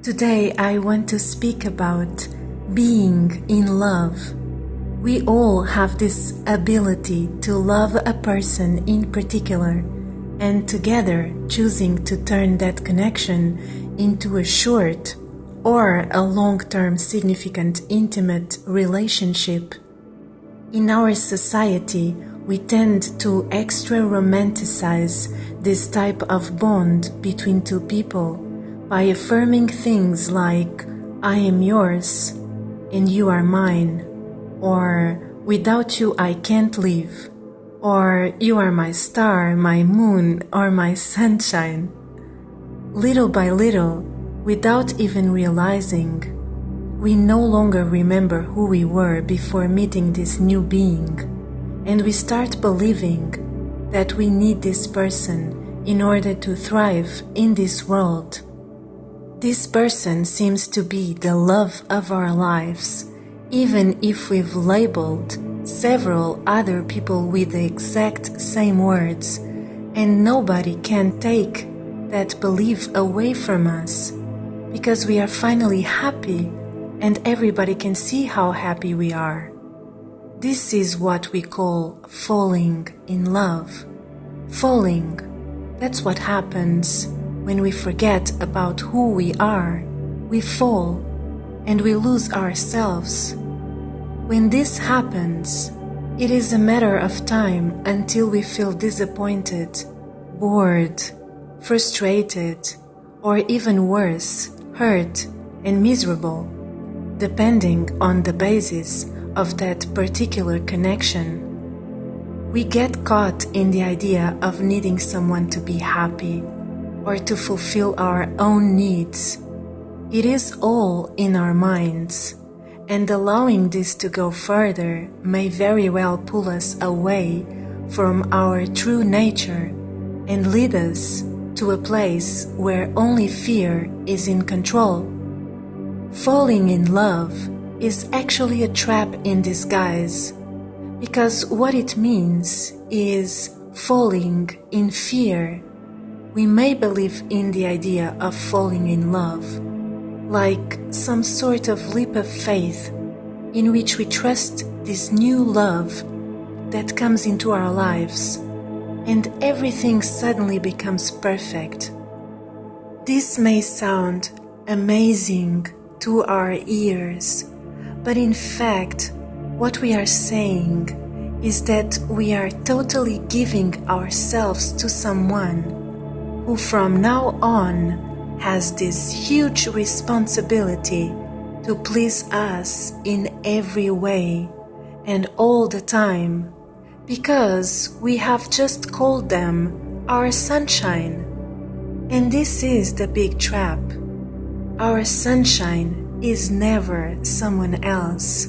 Today I want to speak about being in love. We all have this ability to love a person in particular, and together choosing to turn that connection into a short or a long-term significant intimate relationship. In our society, we tend to extra romanticize this type of bond between two people by affirming things like, I am yours and you are mine, or without you I can't live, or you are my star, my moon, or my sunshine. Little by little, without even realizing, we no longer remember who we were before meeting this new being, and we start believing that we need this person in order to thrive in this world. This person seems to be the love of our lives, even if we've labeled several other people with the exact same words, and nobody can take that belief away from us, because we are finally happy and everybody can see how happy we are. This is what we call falling in love. Falling, that's what happens when we forget about who we are. We fall and we lose ourselves. When this happens, it is a matter of time until we feel disappointed, bored, frustrated, or even worse, hurt and miserable, depending on the basis of that particular connection. We get caught in the idea of needing someone to be happy or to fulfill our own needs. It is all in our minds, and allowing this to go further may very well pull us away from our true nature and lead us to a place where only fear is in control. Falling in love is actually a trap in disguise, because what it means is falling in fear. We may believe in the idea of falling in love, like some sort of leap of faith in which we trust this new love that comes into our lives, and everything suddenly becomes perfect. This may sound amazing to our ears, but in fact, what we are saying is that we are totally giving ourselves to someone who from now on has this huge responsibility to please us in every way and all the time, because we have just called them our sunshine. And this is the big trap. Our sunshine is never someone else.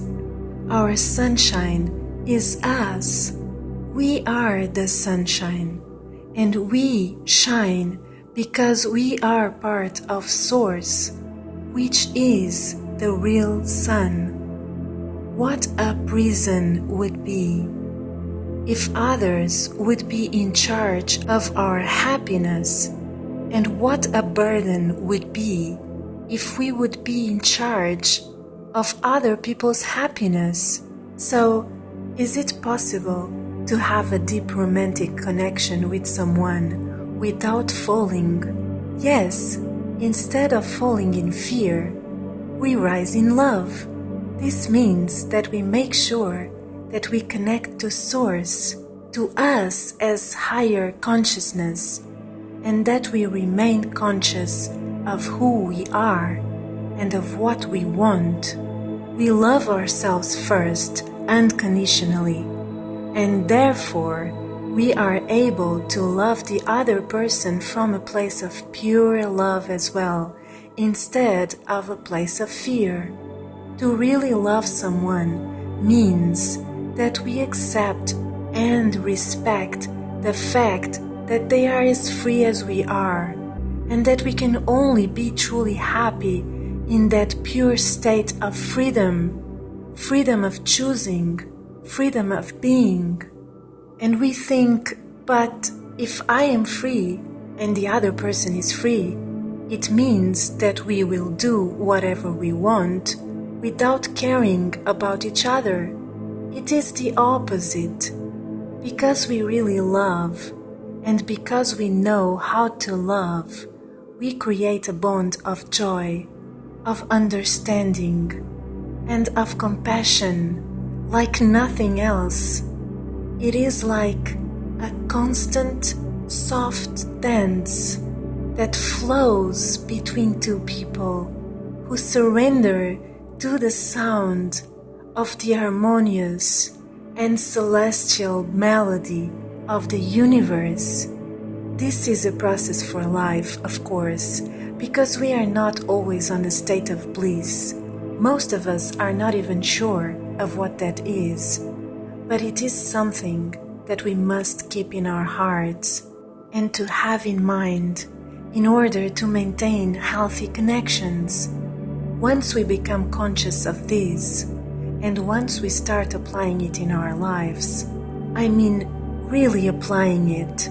Our sunshine is us. We are the sunshine, and we shine because we are part of Source, which is the real sun. What a prison would be if others would be in charge of our happiness, and what a burden would be if we would be in charge of other people's happiness. So, is it possible to have a deep romantic connection with someone without falling? Yes, instead of falling in fear, we rise in love. This means that we make sure that we connect to Source, to us as higher consciousness, and that we remain conscious of who we are and of what we want. We love ourselves first, unconditionally, and therefore we are able to love the other person from a place of pure love as well, instead of a place of fear. To really love someone means that we accept and respect the fact that they are as free as we are, and that we can only be truly happy in that pure state of freedom, freedom of choosing, freedom of being. And we think, but if I am free and the other person is free, It means that we will do whatever we want without caring about each other. It is the opposite. Because we really love, and because we know how to love, we create a bond of joy, of understanding, and of compassion like nothing else. It is like a constant, soft dance that flows between two people who surrender to the sound of the harmonious and celestial melody of the universe. This is a process for life, of course, because we are not always on a state of bliss. Most of us are not even sure of what that is, but it is something that we must keep in our hearts and to have in mind in order to maintain healthy connections. Once we become conscious of this, and once we start applying it in our lives, I mean really applying it,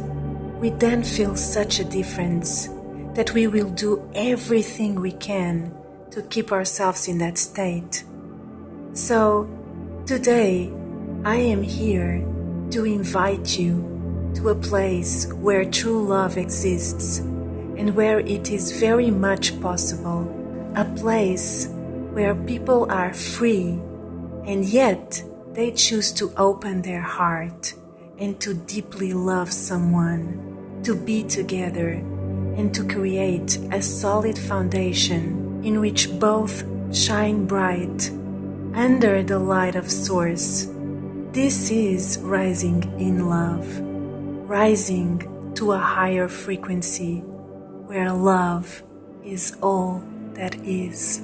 we then feel such a difference that we will do everything we can to keep ourselves in that state. So, today, I am here to invite you to a place where true love exists and where it is very much possible, a place where people are free and yet they choose to open their heart and to deeply love someone, to be together and to create a solid foundation in which both shine bright under the light of Source. This is rising in love, rising to a higher frequency where love is all that is.